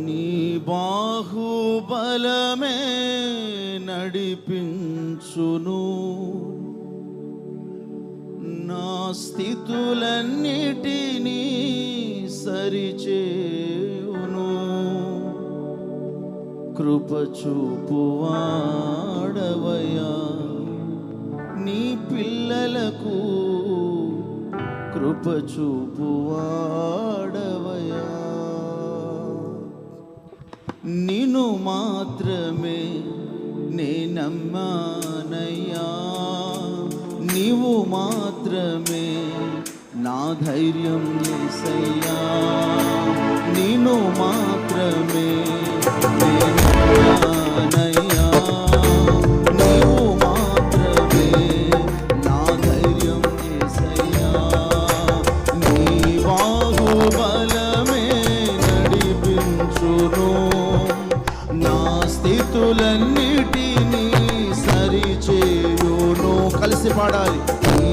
నీ బాహుబలమే నడిపించును, నా స్థితులన్నిటినీ సరిచేయును. కృప చూపువాడవయ్యా నీ పిల్లలకు, కృప చూపువాడవయ్యా. నిన్ను మాత్రమే నే నమ్మానయ్యా, నీవు మాత్రమే నా ధైర్యం యేసయ్యా. నిన్ను మాత్రమే నే నమ్మానయ్యా, నీవు మాత్రమే నా ధైర్యం యేసయ్యా. నీ బాహుబలమే నడిపించును, నా స్థితులన్నిటినీ సరిచేయును. కలిసి పాడాలి. నీ